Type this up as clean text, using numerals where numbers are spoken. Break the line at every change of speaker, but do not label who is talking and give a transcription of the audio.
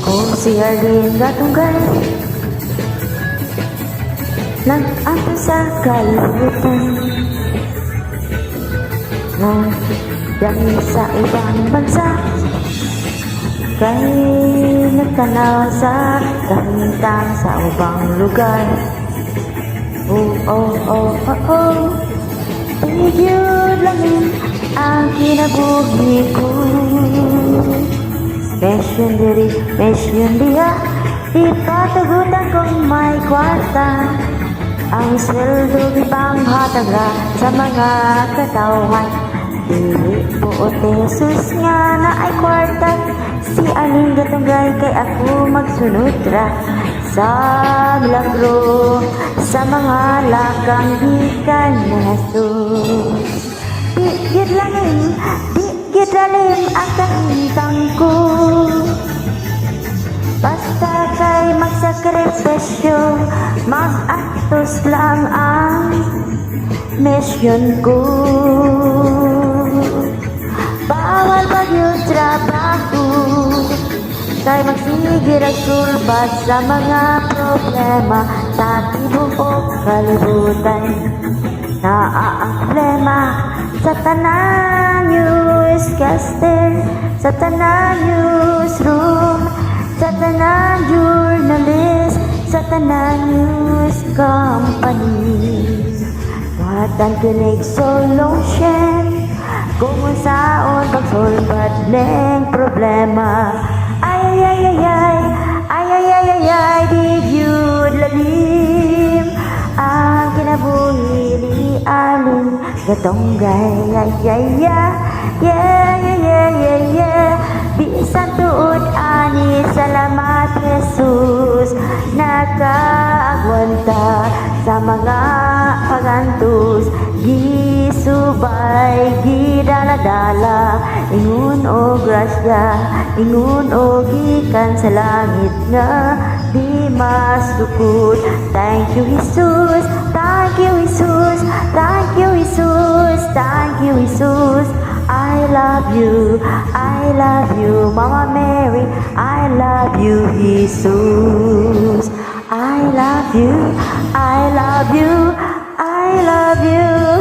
Kung si Arlene Gatunggal nag-ato sa kalibutan nang dami sa ibang bansa, kay nagtanaw sa kahintang sa ubang lugar. Oh, oh, oh, oh, oh, tigil langin ang kinabuhi ko. Mesyon diri, mesyon diha, ipatugutan kong may kwarta. Ang sweldo ipanghatag ra sa mga katawhan. Dili po Jesus nga na ay kwarta, si Arlene Gatunggal kay ako magsunod ra sa milagro, sa mga lakang gikan na Jesus. Di gid lalim ang kahintang ko, basta kay magsakripisyo, mag-atos lang ang misyon ko. Bawal pag yung trabaho, kay magsigir ang sulbat sa mga problema sa tibuok kalibutan. Ang problema sa tanan newscaster, sa tanan newsroom, sa tanan journalist, sa tanan news company. Watan kinig solution kung saon pagsulbat ng problema. Ay ay ay ay ay ay ay ay ay di yun lalim ang kinabuhi ni Arlene Gatunggal. Ay ay yeah yeah yeah yeah yeah yeah. Bisan tuod ani salamat Jesus, nakaagwanta sa mga pagantos, gisubay gidaladala, ingon o grasya, ingon o gikan sa langit nga di masukot. Thank you Jesus, thank you Jesus, thank you Jesus, thank you Jesus. I love you, Mama Mary, I love you, Jesus. I love you, I love you, I love you.